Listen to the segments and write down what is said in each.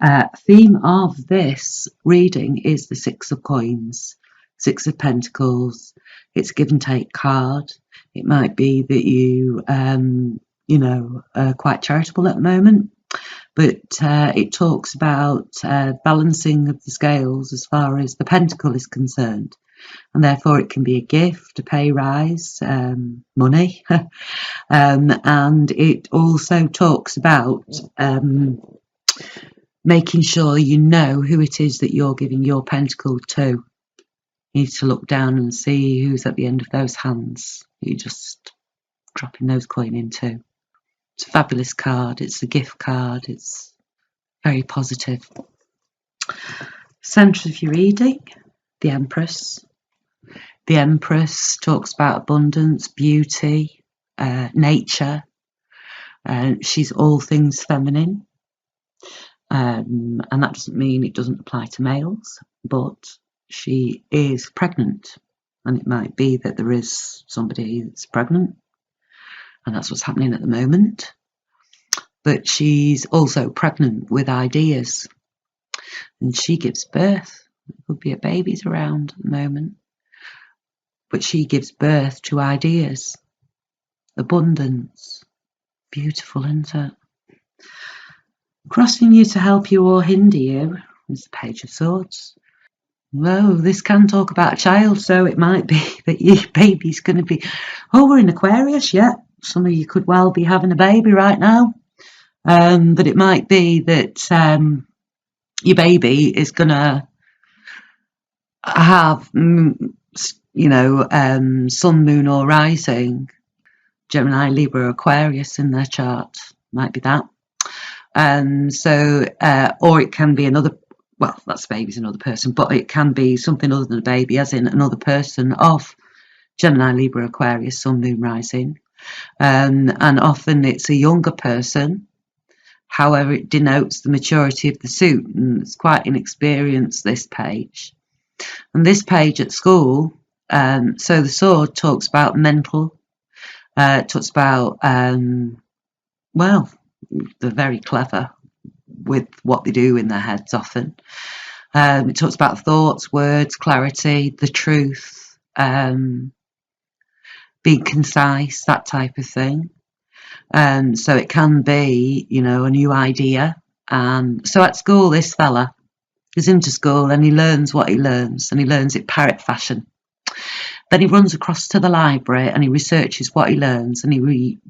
Theme of this reading is the Six of Coins, Six of Pentacles. It's a give and take card. It might be that you are quite charitable at the moment, but it talks about balancing of the scales as far as the pentacle is concerned, and therefore it can be a gift, a pay rise, money, and it also talks about making sure you know who it is that you're giving your pentacle to. You need to look down and see who's at the end of those hands you're just dropping those coin into. It's a fabulous card. It's a gift card. It's very positive. Centre of your reading, the Empress. The Empress talks about abundance, beauty, nature. She's all things feminine. And that doesn't mean it doesn't apply to males, but she is pregnant, and it might be that there is somebody that's pregnant, and that's what's happening at the moment. But she's also pregnant with ideas, and she gives birth. There could be a baby's around at the moment, but she gives birth to ideas. Abundance. Beautiful, isn't it? Crossing you to help you or hinder you is the Page of Swords. Well, this can talk about a child, so it might be that your baby's going to be... Oh, we're in Aquarius, yeah. Some of you could well be having a baby right now. But it might be that your baby is going to have, sun, moon or rising, Gemini, Libra, Aquarius in their chart. Might be that. Or it can be another, well, that's baby's another person, but it can be something other than a baby, as in another person of Gemini, Libra, Aquarius, sun, moon, rising. And often it's a younger person. However, it denotes the maturity of the suit, and it's quite inexperienced, this page. And this page at school, so the sword talks about mental, talks about, they're very clever with what they do in their heads often. It talks about thoughts, words, clarity, the truth, being concise, that type of thing. So it can be, a new idea. So at school, this fella goes into school and he learns what he learns, and he learns it parrot fashion. Then he runs across to the library and he researches what he learns, and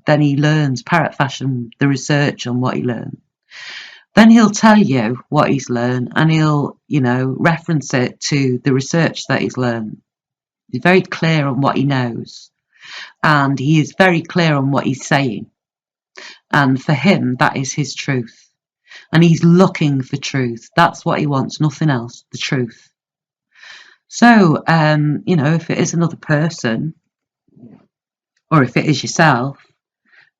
then he learns parrot fashion, the research on what he learned. Then he'll tell you what he's learned, and he'll, reference it to the research that he's learned. He's very clear on what he knows, and he is very clear on what he's saying. And for him, that is his truth. And he's looking for truth. That's what he wants, nothing else, the truth. So, if it is another person, or if it is yourself,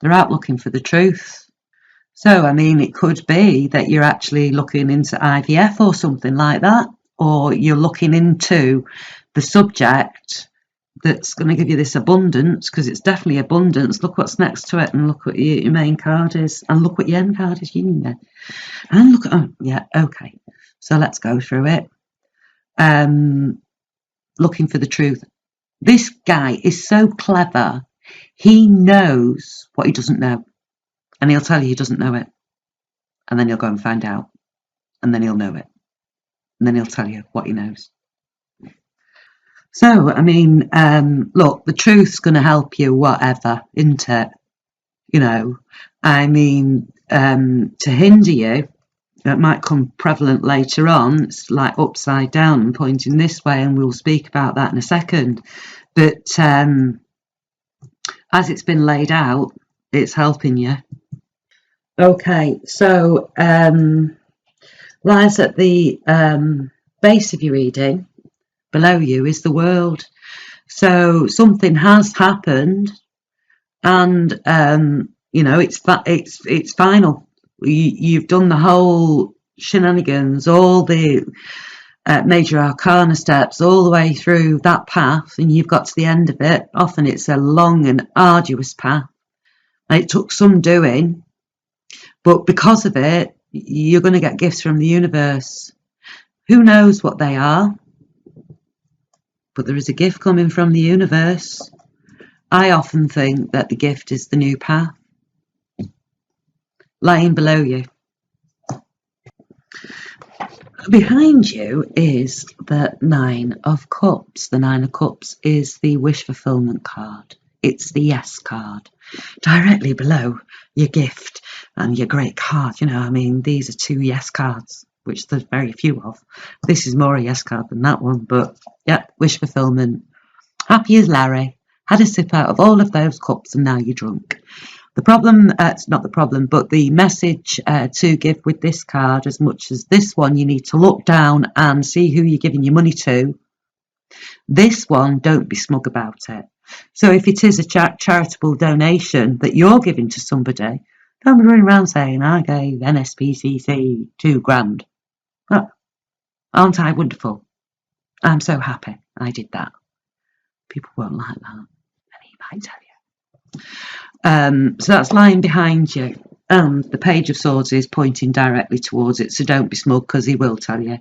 they're out looking for the truth. So, it could be that you're actually looking into IVF or something like that, or you're looking into the subject that's going to give you this abundance, because it's definitely abundance. Look what's next to it, and look what your main card is, and look what your end card is, and look at, okay. So let's go through it. Looking for the truth. This guy is so clever. He knows what he doesn't know, and he'll tell you he doesn't know it, and then he'll go and find out, and then he'll know it, and then he'll tell you what he knows. So, look, the truth's going to help you, whatever, isn't it? To hinder you, that might come prevalent later on. It's like upside down and pointing this way, and we'll speak about that in a second. But as it's been laid out, it's helping you. Okay, so lies at the base of your reading, below you, is the World. So something has happened, and it's final. You've done the whole shenanigans, all the major arcana steps, all the way through that path, and you've got to the end of it. Often it's a long and arduous path, and it took some doing, but because of it, You're going to get gifts from the universe. Who knows what they are? But there is a gift coming from the universe. I often think that the gift is the new path lying below you. Behind you is the Nine of Cups. The Nine of Cups is the wish fulfillment card. It's the yes card. Directly below your gift and your great card. You know, I mean, these are two yes cards, which there's very few of. This is more a yes card than that one, but yeah, wish fulfillment. Happy as Larry. Had a sip out of all of those cups and now you're drunk. The problem, it's not the problem, but the message to give with this card, as much as this one, you need to look down and see who you're giving your money to. This one, don't be smug about it. So if it is a charitable donation that you're giving to somebody, don't be running around saying, I gave NSPCC £2,000. Oh, aren't I wonderful? I'm so happy I did that. People won't like that, and he might tell you. So that's lying behind you, and the Page of Swords is pointing directly towards it, so don't be smug because he will tell you.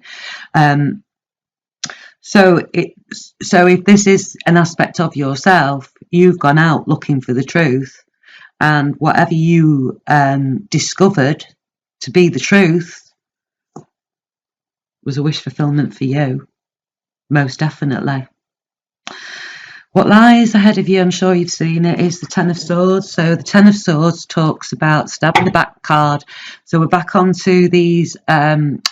So if this is an aspect of yourself, you've gone out looking for the truth, and whatever you discovered to be the truth was a wish fulfillment for you, most definitely. What lies ahead of you, I'm sure you've seen it, is the Ten of Swords. So the Ten of Swords talks about stabbing the back card. So we're back onto these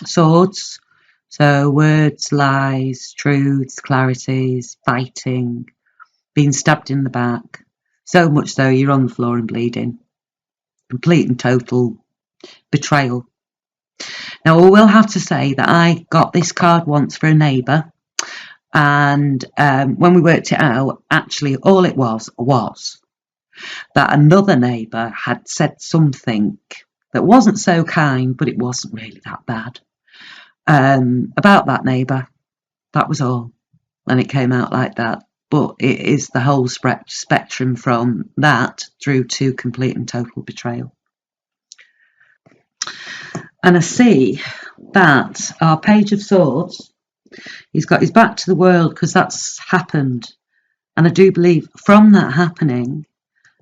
swords. So words, lies, truths, clarities, fighting, being stabbed in the back. So much so you're on the floor and bleeding. Complete and total betrayal. Now I will have to say that I got this card once for a neighbour. And when we worked it out, actually all it was that another neighbour had said something that wasn't so kind, but it wasn't really that bad, about that neighbour. That was all. And it came out like that. But it is the whole spectrum from that through to complete and total betrayal. And I see that our Page of Swords, he's got his back to the world because that's happened. And I do believe from that happening,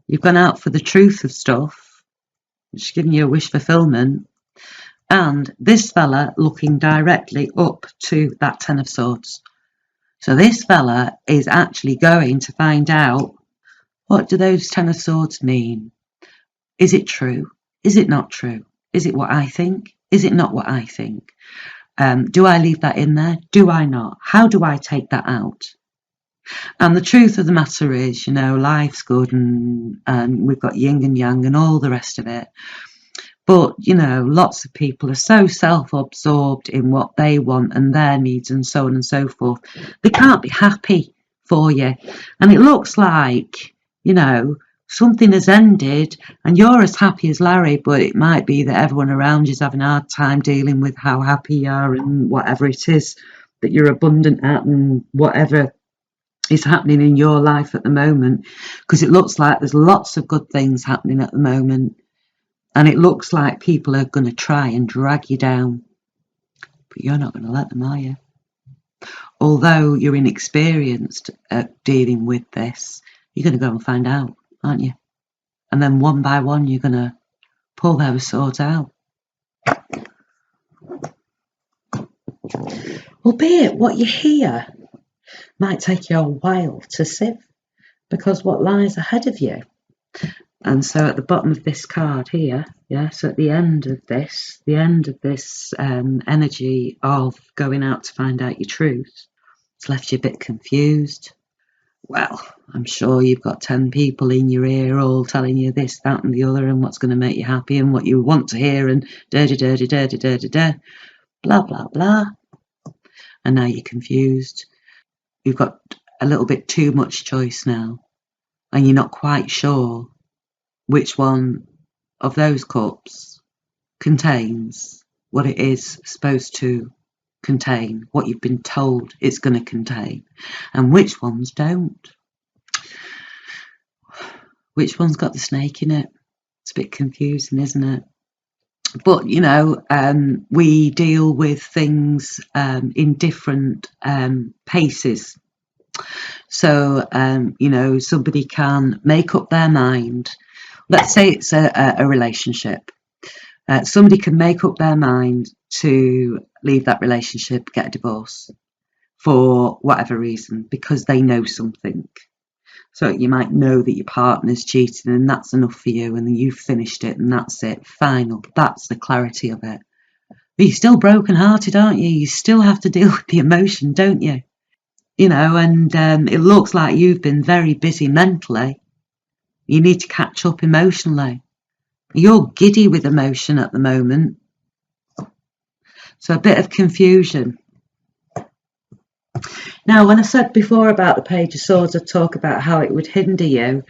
you've gone out for the truth of stuff, which is giving you a wish fulfillment. And this fella looking directly up to that Ten of Swords. So this fella is actually going to find out, what do those Ten of Swords mean? Is it true? Is it not true? Is it what I think? Is it not what I think? Do I leave that in there? Do I not? How do I take that out? And the truth of the matter is, you know, life's good and we've got yin and yang and all the rest of it. But, you know, lots of people are so self-absorbed in what they want and their needs and so on and so forth. They can't be happy for you. And it looks like, you know, something has ended and you're as happy as Larry, but it might be that everyone around you is having a hard time dealing with how happy you are and whatever it is that you're abundant at and whatever is happening in your life at the moment. Because it looks like there's lots of good things happening at the moment. And it looks like people are going to try and drag you down. But you're not going to let them, are you? Although you're inexperienced at dealing with this, you're going to go and find out, aren't you? And then one by one, you're going to pull those swords out. Albeit what you hear might take you a while to sift, because what lies ahead of you. And so at the bottom of this card here, yeah, so at the end of this energy of going out to find out your truth, it's left you a bit confused. Well, I'm sure you've got 10 people in your ear all telling you this, that and the other and what's going to make you happy and what you want to hear and blah, blah, blah. And now you're confused. You've got a little bit too much choice now and you're not quite sure which one of those cups contains what it is supposed to contain, what you've been told it's going to contain, and which ones don't. Which one's got the snake in it? It's a bit confusing, isn't it? But you know, we deal with things in different paces. So you know, somebody can make up their mind. Let's say it's a relationship. Somebody can make up their mind to leave that relationship, get a divorce for whatever reason, because they know something. So you might know that your partner's cheating and that's enough for you, and then you've finished it and that's it, final. That's the clarity of it. But you're still broken-hearted, aren't you? You still have to deal with the emotion, don't you? You know, and it looks like you've been very busy mentally. You need to catch up emotionally. You're giddy with emotion at the moment. So a bit of confusion. Now, when I said before about the Page of Swords, I talk about how it would hinder you.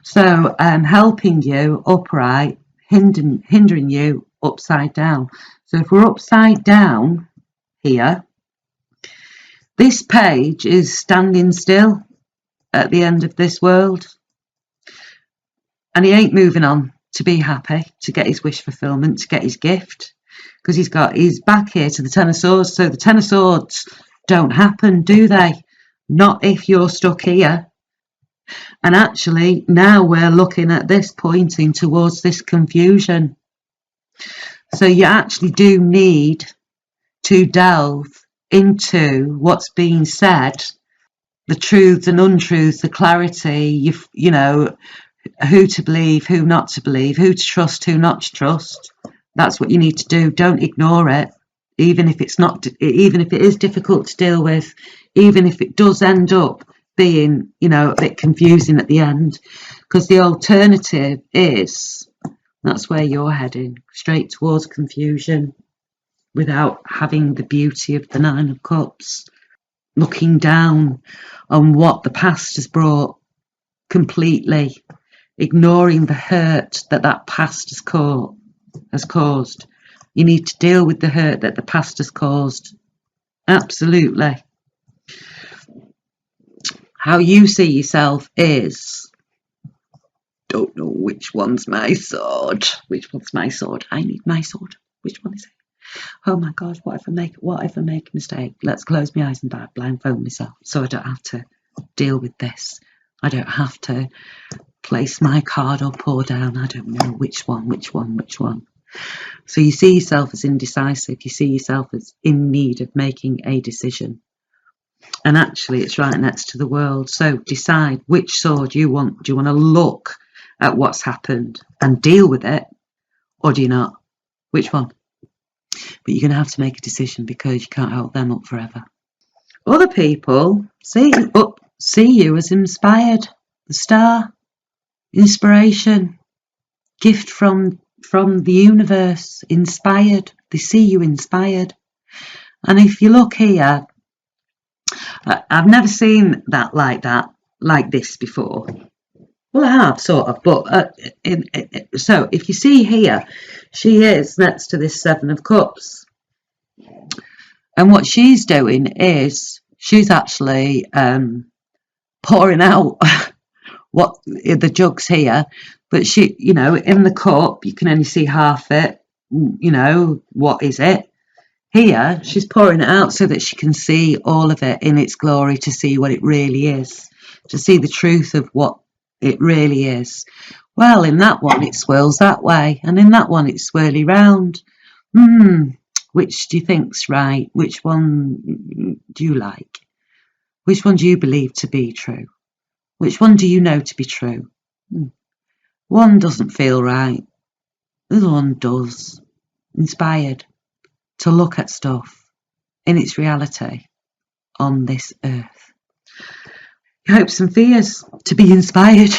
So helping you upright, hindering you upside down. So if we're upside down here, this page is standing still at the end of this world. And he ain't moving on to be happy, to get his wish fulfillment, to get his gift. Because he's back here to the Ten of Swords. So the Ten of Swords don't happen, do they? Not if you're stuck here. And actually, now we're looking at this pointing towards this confusion. So you actually do need to delve into what's being said, the truths and untruths, the clarity, you know, who to believe, who not to believe, who to trust, who not to trust. That's what you need to do. Don't ignore it, even if it's not, even if it is difficult to deal with, even if it does end up being, you know, a bit confusing at the end, because the alternative is that's where you're heading, straight towards confusion, without having the beauty of the Nine of Cups, looking down on what the past has brought, completely ignoring the hurt that past has caused. You need to deal with the hurt that the past has caused. Absolutely. How you see yourself is, don't know which one's my sword. Which one's my sword? I need my sword. Which one is it? Oh my God, what if I make a mistake? Let's close my eyes and blindfold myself so I don't have to deal with this. I don't have to place my card up or down. I don't know which one. So you see yourself as indecisive. You see yourself as in need of making a decision. And actually it's right next to the world. So decide which sword you want. Do you want to look at what's happened and deal with it, or do you not? Which one? But you're going to have to make a decision, because you can't hold them up forever. Other people see you as inspired. The star, inspiration, gift from the universe, inspired. They see you inspired. And if you look here, I've never seen that like this before. Well, I have, sort of, but so if you see here, she is next to this Seven of Cups. And what she's doing is she's actually pouring out what the jug's here, but she, you know, in the cup, you can only see half it. You know, what is it? Here, she's pouring it out so that she can see all of it in its glory, to see what it really is, to see the truth of what it really is. Well, in that one it swirls that way, and in that one it's swirly round. Which do you think's right? Which one do you like? Which one do you believe to be true? Which one do you know to be true? One doesn't feel right, the other one does. Inspired to look at stuff in its reality on this earth. Your hopes and fears, to be inspired.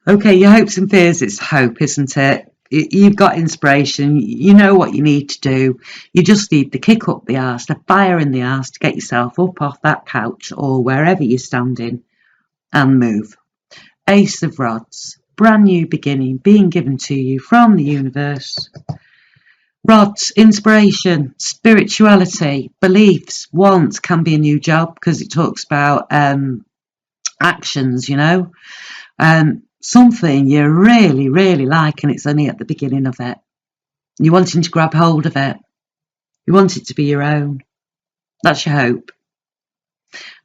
Okay, your hopes and fears, it's hope, isn't it? You've got inspiration, you know what you need to do. You just need the kick up the arse, the fire in the arse, to get yourself up off that couch or wherever you're standing and move. Ace of Rods, brand new beginning being given to you from the universe. Rods, inspiration, spirituality, beliefs, wants, can be a new job, because it talks about actions, you know. something you really, really like, and it's only at the beginning of it. You're wanting to grab hold of it. You want it to be your own. That's your hope.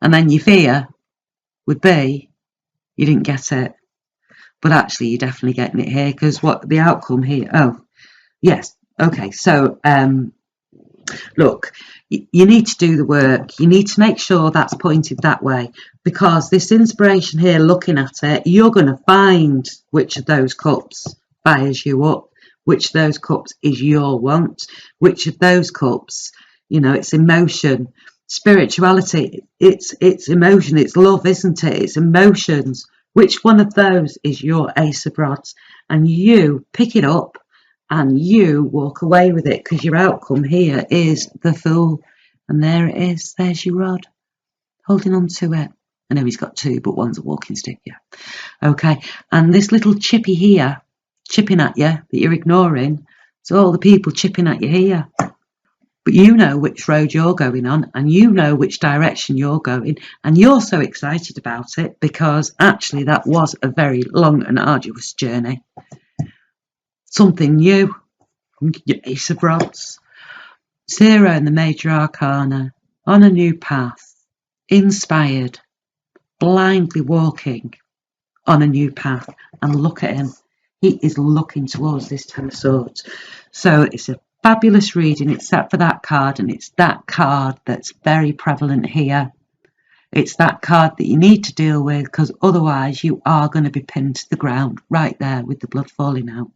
And then your fear would be you didn't get it. But actually, you're definitely getting it here, because what the outcome here? Oh, yes. Okay. So, look, you need to do the work. You need to make sure that's pointed that way, because this inspiration here, looking at it, you're going to find which of those cups fires you up, which of those cups is your want, which of those cups, it's emotion, spirituality, it's emotion, it's love, isn't it? It's emotions. Which one of those is your Ace of Rods? And you pick it up and you walk away with it, because your outcome here is the Fool. And there it is. There's your rod, holding on to it. I know he's got two, but one's a walking stick, yeah. Okay, and this little chippy here, chipping at you, that you're ignoring, it's all the people chipping at you here. But you know which road you're going on, and you know which direction you're going, and you're so excited about it, because actually that was a very long and arduous journey. Something new, your Ace of Rods. 0 in the Major Arcana, on a new path, inspired, blindly walking on a new path. And look at him. He is looking towards this 10 of Swords. So it's a fabulous reading, except for that card, and it's that card that's very prevalent here. It's that card that you need to deal with, because otherwise you are going to be pinned to the ground right there with the blood falling out.